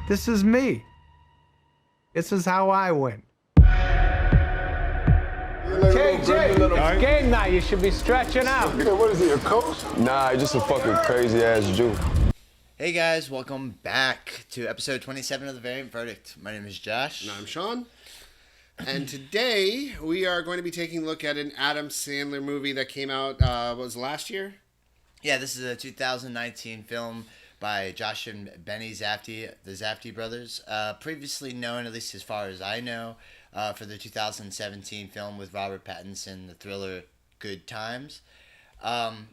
This is me. This is how I win. KJ, it's game night. You should be stretching out. What is he, a coach? Nah, he's just a fucking crazy ass Jew. Hey guys, welcome back to episode 27 of The Variant Verdict. My name is Josh. And I'm Sean. And today we are going to be taking a look at an Adam Sandler movie that came out, was last year? Yeah, this is a 2019 film by Josh and Benny Zafty, the Zafty brothers. Previously known, at least as far as I know, for the 2017 film with Robert Pattinson, the thriller Good Times,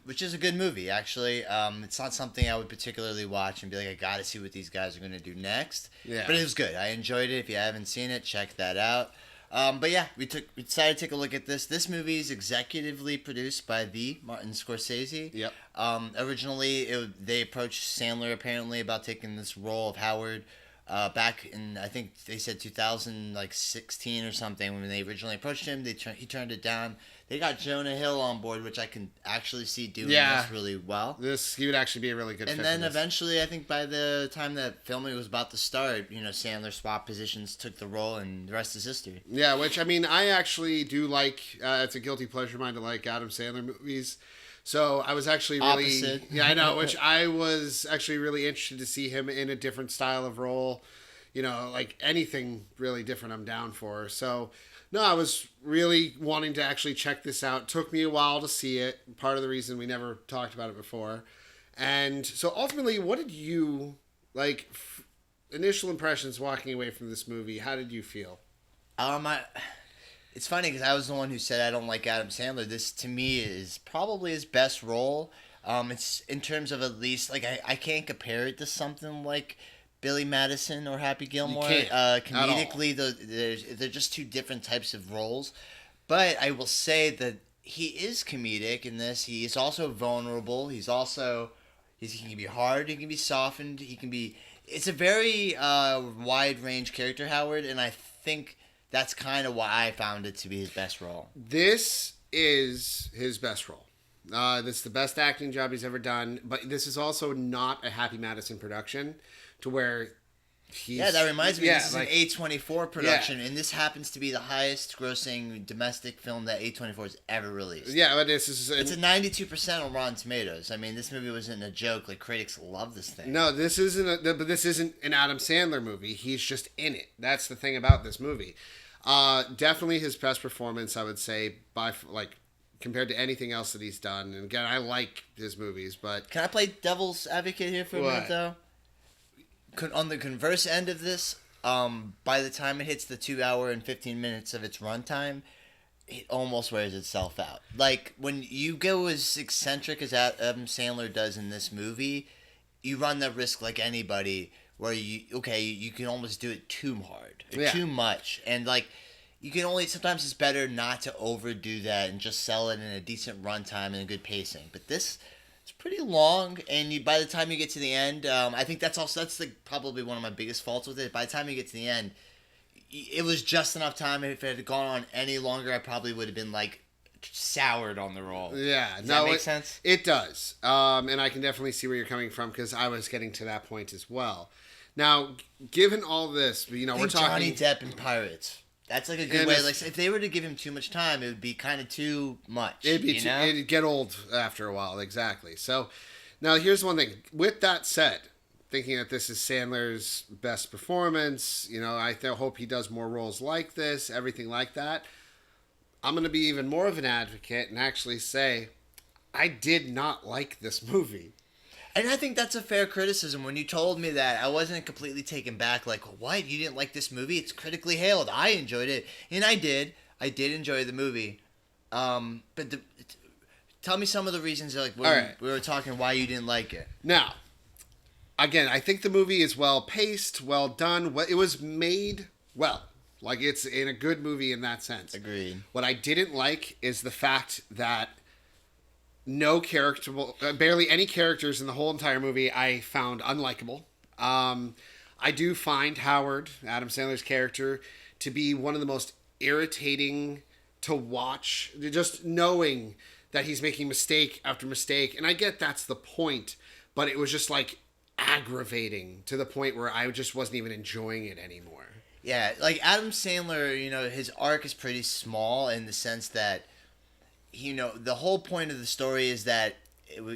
which is a good movie, actually. It's not something I would particularly watch and be like, I gotta see what these guys are going to do next. Yeah. But it was good. I enjoyed it. If you haven't seen it, check that out. But yeah, we decided to take a look at this. This movie is executively produced by the Martin Scorsese. Yep. Originally, they approached Sandler apparently about taking this role of Howard back in, I think they said 2016 or something. When they originally approached him, he turned it down. They got Jonah Hill on board, which I can actually see doing this really well. He would actually be a really good fit. And then eventually, I think by the time that filming was about to start, Sandler swapped positions, took the role, and the rest is history. Yeah, which, I mean, I actually do like, it's a guilty pleasure of mine to like Adam Sandler movies. So I was actually really... Opposite. Yeah, I know, which I was actually really interested to see him in a different style of role. Like anything really different I'm down for. So... No, I was really wanting to actually check this out. It took me a while to see it. Part of the reason we never talked about it before. And so ultimately, what did you, initial impressions walking away from this movie, how did you feel? It's funny because I was the one who said I don't like Adam Sandler. This, to me, is probably his best role. It's in terms of at least, I can't compare it to something like Billy Madison or Happy Gilmore. Comedically, they're just two different types of roles. But I will say that he is comedic in this. He is also vulnerable. He can be hard. He can be softened. It's a very wide range character, Howard, and I think that's kind of why I found it to be his best role. This is his best role. This is the best acting job he's ever done. But this is also not a Happy Madison production. To where he's... Yeah, that reminds me. This is an A24 production, and this happens to be the highest grossing domestic film that A24 has ever released. Yeah, but it's a 92% on Rotten Tomatoes. I mean, this movie wasn't a joke. Critics love this thing. No, this isn't an Adam Sandler movie. He's just in it. That's the thing about this movie. Definitely his best performance, I would say, compared to anything else that he's done. And again, I like his movies, but... Can I play devil's advocate here for a minute, though? On the converse end of this, by the time it hits the 2 hour and 15 minutes of its runtime, it almost wears itself out. When you go as eccentric as Adam Sandler does in this movie, you run that risk like anybody where you can almost do it too hard, too much. And you can only, sometimes it's better not to overdo that and just sell it in a decent runtime and a good pacing. But this... It's pretty long, and by the time you get to the end, I think that's probably one of my biggest faults with it. By the time you get to the end, it was just enough time. If it had gone on any longer, I probably would have been soured on the role. Yeah, does that make sense? It does, and I can definitely see where you're coming from because I was getting to that point as well. Now, given all this, we're talking Johnny Depp and Pirates. That's a good way. If they were to give him too much time, it would be kind of too much. It'd get old after a while, exactly. So, now here's one thing. With that said, thinking that this is Sandler's best performance, I hope he does more roles like this, everything like that. I'm going to be even more of an advocate and actually say, I did not like this movie. And I think that's a fair criticism. When you told me that, I wasn't completely taken back. What? You didn't like this movie? It's critically hailed. I enjoyed it. And I did. I did enjoy the movie. But tell me some of the reasons, we were talking why you didn't like it. Now, again, I think the movie is well paced, well done. It was made well. It's in a good movie in that sense. Agreed. What I didn't like is the fact that barely any characters in the whole entire movie I found unlikable. I do find Howard, Adam Sandler's character, to be one of the most irritating to watch. Just knowing that he's making mistake after mistake. And I get that's the point, but it was just aggravating to the point where I just wasn't even enjoying it anymore. Yeah, like Adam Sandler, his arc is pretty small in the sense that, the whole point of the story is that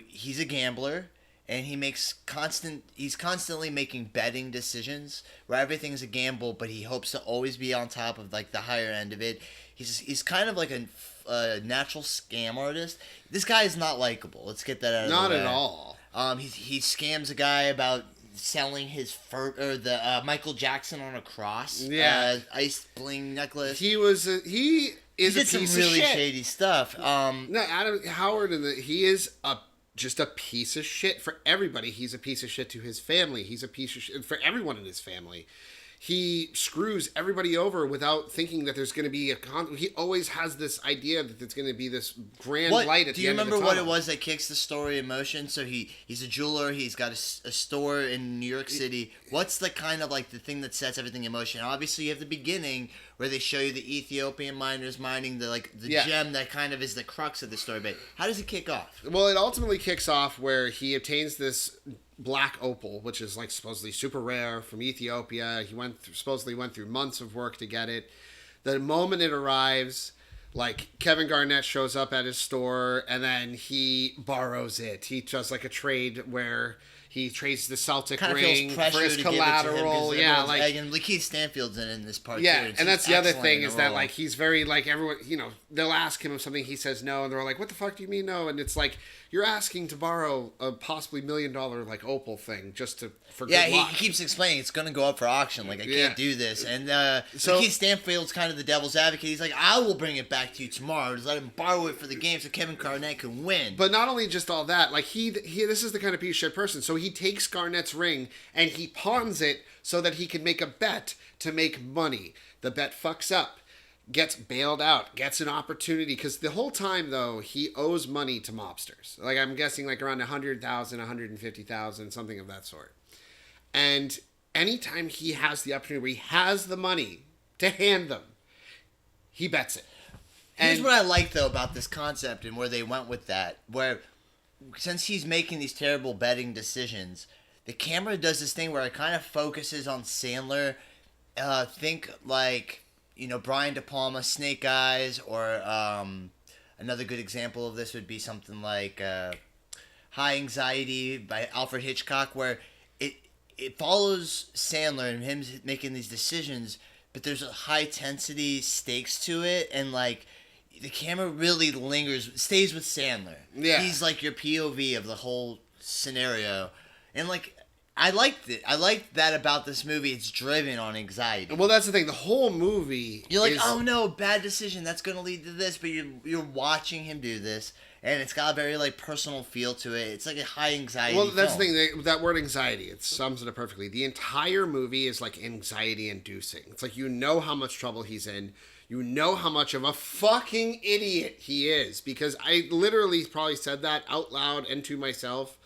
he's a gambler and he's constantly making betting decisions where everything's a gamble, but he hopes to always be on top of like the higher end of it. He's kind of like a natural scam artist. This guy is not likable. Let's get that out of the way. Not at all. He scams a guy about selling his the Michael Jackson on a cross, ice bling necklace. He did some really shady stuff. No, Adam Howard, he is just a piece of shit for everybody. He's a piece of shit to his family. He's a piece of shit for everyone in his family. He screws everybody over without thinking that there's going to be he always has this idea that there's going to be this grand light at the end of the tunnel. Do you remember what it was that kicks the story in motion? So he's a jeweler. He's got a store in New York City. What's the kind of like the thing that sets everything in motion? Obviously, you have the beginning where they show you the Ethiopian miners mining the gem that kind of is the crux of the story. But how does it kick off? Well, it ultimately kicks off where he obtains this black opal, which is like supposedly super rare from Ethiopia. He supposedly went through months of work to get it. The moment it arrives, like Kevin Garnett shows up at his store and then he borrows it. He does like a trade where he trades the Celtic ring for his collateral. And Lakeith Stanfield's in this part too. And that's the other thing is that like he's very like everyone, they'll ask him something, he says no, and they're like, "What the fuck do you mean no?" And it's like you're asking to borrow a possibly $1 million like opal thing just for good luck. He keeps explaining it's going to go up for auction. Like I can't do this. And so Lakeith Stanfield's kind of the devil's advocate. He's like, "I will bring it back to you tomorrow. Just let him borrow it for the game so Kevin Garnett can win." But not only just all that, like he this is the kind of piece of shit person. So he takes Garnett's ring and he pawns it so that he can make a bet to make money. The bet fucks up, gets bailed out, gets an opportunity, because the whole time though he owes money to mobsters. Like I'm guessing like around 100,000, 150,000, something of that sort. And anytime he has the opportunity where he has the money to hand them, he bets it. Here's what I like though about this concept and where they went with that, where since he's making these terrible betting decisions, the camera does this thing where it kind of focuses on Sandler. Think like, Brian De Palma, Snake Eyes, or another good example of this would be something like High Anxiety by Alfred Hitchcock, where it follows Sandler and him making these decisions, but there's a high intensity stakes to it, and like the camera really stays with Sandler. Yeah. He's like your POV of the whole scenario. And like I liked it. I liked that about this movie. It's driven on anxiety. Well, that's the thing. The whole movie you're like, oh no, bad decision. That's going to lead to this. But you're watching him do this, and it's got a very like personal feel to it. It's like a high anxiety. Well, that's the thing. That word anxiety, it sums it up perfectly. The entire movie is like anxiety inducing. It's like how much trouble he's in. You know how much of a fucking idiot he is, because I literally probably said that out loud and to myself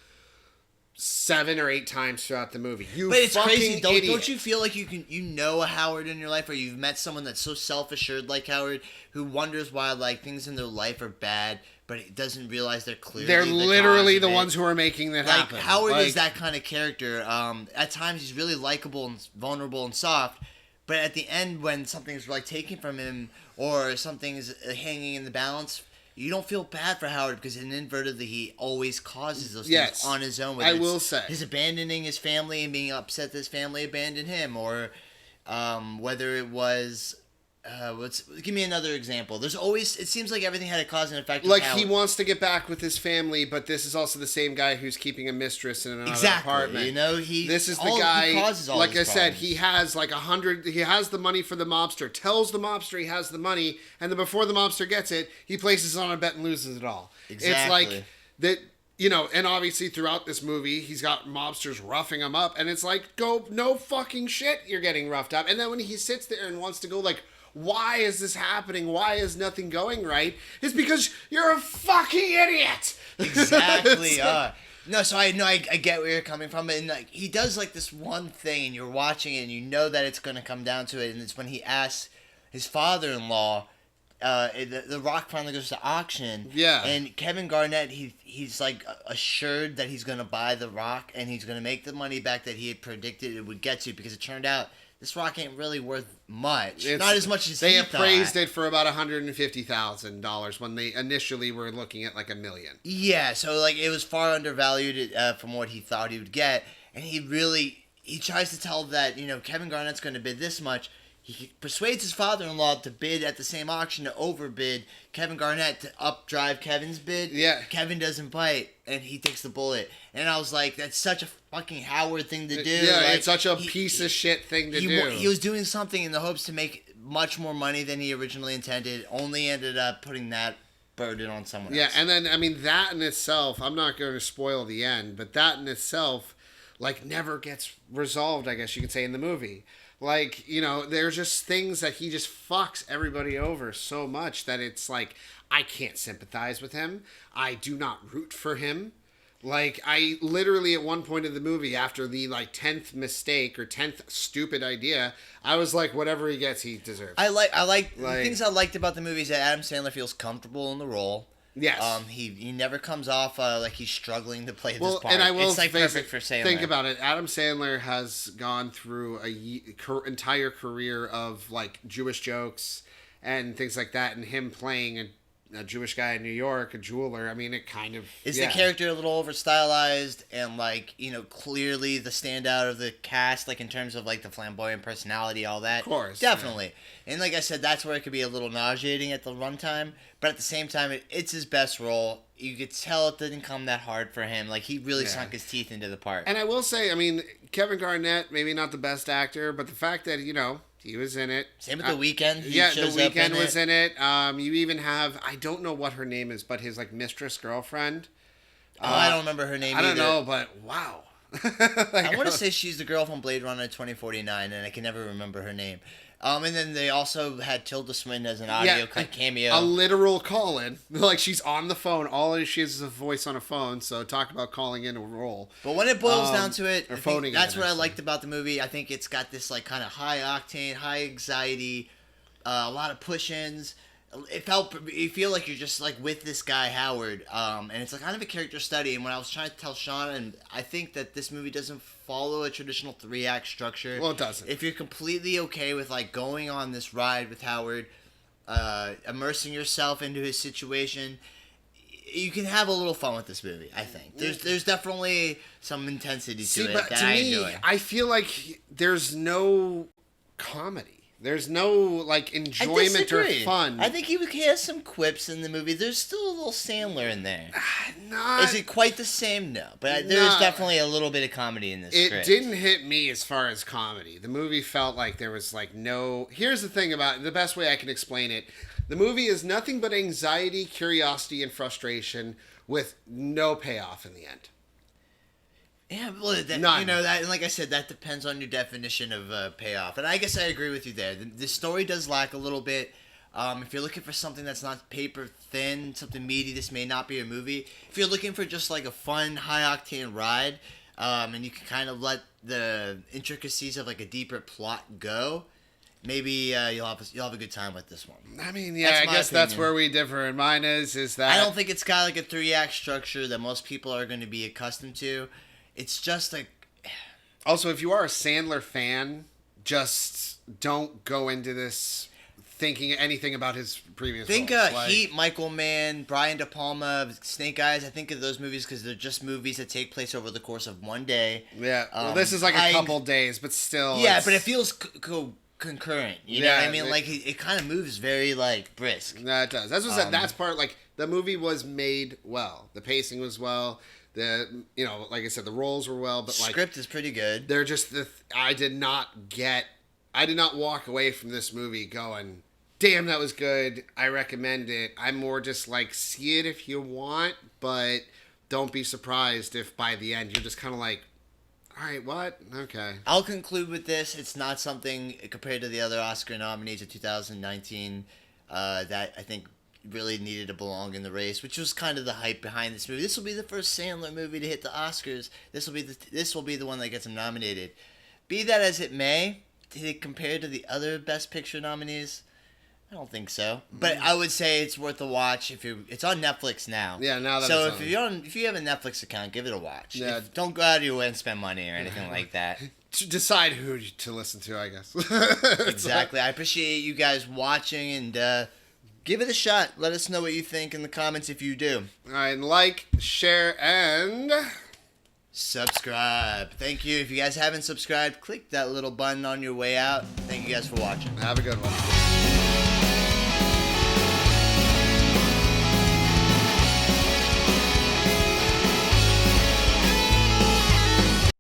7 or 8 times throughout the movie. But it's crazy. Don't you feel like you know a Howard in your life, or you've met someone that's so self-assured like Howard, who wonders why like things in their life are bad, but it doesn't realize they're literally the ones who are making that happen. Howard is that kind of character. At times he's really likable and vulnerable and soft. But at the end, when something's like taken from him or something's hanging in the balance, you don't feel bad for Howard, because inadvertently he always causes those things on his own. I will say his abandoning his family and being upset that his family abandoned him, or whether it was. Give me another example. There's always, it seems like everything had a cause and effect. Like he wants to get back with his family, but this is also the same guy who's keeping a mistress in another apartment. This is the guy. Like I said, he has like 100. He has the money for the mobster. Tells the mobster he has the money, and then before the mobster gets it, he places it on a bet and loses it all. Exactly. It's like that. And obviously throughout this movie, he's got mobsters roughing him up, and it's like, no fucking shit, you're getting roughed up. And then when he sits there and wants to go like, why is this happening? Why is nothing going right? It's because you're a fucking idiot. Exactly. No, so I get where you're coming from, and like he does like this one thing, and you're watching it, and you know that it's going to come down to it, and it's when he asks his father-in-law, the Rock finally goes to auction. Yeah. And Kevin Garnett, he's like assured that he's gonna buy the Rock and he's gonna make the money back that he had predicted it would get to, because it turned out this Rock ain't really worth much. Not as much as they he appraised thought. it for about $150,000 when they initially were looking at like $1 million. Yeah, so like it was far undervalued from what he thought he would get, and he tries to tell that Kevin Garnett's going to bid this much. He persuades his father-in-law to bid at the same auction, to overbid Kevin Garnett, to updrive Kevin's bid. Yeah. Kevin doesn't bite, and he takes the bullet. And I was like, that's such a fucking Howard thing to do. Yeah, like, it's such a piece of shit thing to do. He was doing something in the hopes to make much more money than he originally intended, only ended up putting that burden on someone else. Yeah, and then, I mean, that in itself, I'm not going to spoil the end, but that in itself, like, never gets resolved, I guess you could say, in the movie. Like, there's just things that he just fucks everybody over so much that it's like, I can't sympathize with him. I do not root for him. Like, I literally at one point in the movie, after the, like, 10th mistake or 10th stupid idea, I was like, whatever he gets, he deserves. The things I liked about the movie is that Adam Sandler feels comfortable in the role. Yes. He never comes off like he's struggling to play this part. And I will it's like perfect for Sandler. Think about it. Adam Sandler has gone through entire career of like Jewish jokes and things like that, and him playing a Jewish guy in New York, a jeweler. I mean, it kind of is the character a little over stylized and like clearly the standout of the cast, like in terms of like the flamboyant personality, all that. Of course, definitely. Yeah. And like I said, that's where it could be a little nauseating at the runtime, but at the same time, it's his best role. You could tell it didn't come that hard for him. Like he really sunk his teeth into the part. And I will say, I mean, Kevin Garnett, maybe not the best actor, but the fact that he was in it. Same with The Weeknd. The Weeknd was in it. You even have, I don't know what her name is, but his like mistress girlfriend. I don't remember her name I don't either. know, but wow. I want to say she's the girl from Blade Runner 2049, and I can never remember her name. And then they also had Tilda Swinton as an audio cameo. A literal call-in. Like, she's on the phone. All she has is a voice on a phone, so talk about calling in a role. But when it boils down to it, that's what I liked about the movie. I think it's got this, like, kind of high-octane, high-anxiety, a lot of push-ins. You feel like you're just like with this guy Howard, and it's like kind of a character study. And when I was trying to tell Sean, and I think that this movie doesn't follow a traditional 3-act structure. Well, it doesn't. If you're completely okay with like going on this ride with Howard, immersing yourself into his situation, you can have a little fun with this movie. I think there's definitely some intensity to it that I enjoy. I feel like there's no comedy. There's no, like, enjoyment or fun. I think he has some quips in the movie. There's still a little Sandler in there. Not, Is it quite the same? No. But there's definitely a little bit of comedy in this script. It didn't hit me as far as comedy. The movie felt like there was, like, no... Here's the thing about it. The best way I can explain it. The movie is nothing but anxiety, curiosity, and frustration with no payoff in the end. Yeah, well, that, and like I said, that depends on your definition of payoff. And I guess I agree with you there. The story does lack a little bit. If you're looking for something that's not paper thin, something meaty, this may not be a movie. If you're looking for just like a fun, high-octane ride, and you can kind of let the intricacies of like a deeper plot go, maybe you'll have a good time with this one. I mean, yeah, I guess that's where we differ. And mine is that... I don't think it's got like a 3-act structure that most people are going to be accustomed to. It's just like... Also, if you are a Sandler fan, just don't go into this thinking anything about his previous roles. Heat, Michael Mann, Brian De Palma, Snake Eyes. I think of those movies because they're just movies that take place over the course of one day. Yeah, well, this is like a couple days, but still... Yeah, but it feels concurrent. You know what I mean? Like, it kind of moves very, like, brisk. Yeah, it does. That's part, like, the movie was made well. The pacing was well. Like I said, the roles were well, but like script is pretty good. They're just I did not walk away from this movie going, damn, that was good. I recommend it. I'm more just like, see it if you want, but don't be surprised if by the end you're just kind of like, all right, what? Okay. I'll conclude with this. It's not something compared to the other Oscar nominees of 2019 that I think really needed to belong in the race, which was kind of the hype behind this movie. This will be the first Sandler movie to hit the Oscars. This will be the one that gets him nominated. Be that as it may, compared to the other Best Picture nominees, I don't think so, but I would say it's worth a watch it's on Netflix now. Yeah, now that so it's if you have a Netflix account, give it a watch. Yeah. Don't go out of your way and spend money or anything like that. To decide who to listen to, I guess. Exactly. I appreciate you guys watching and give it a shot. Let us know what you think in the comments if you do. All right, like, share, and subscribe. Thank you. If you guys haven't subscribed, click that little button on your way out. Thank you guys for watching. Have a good one.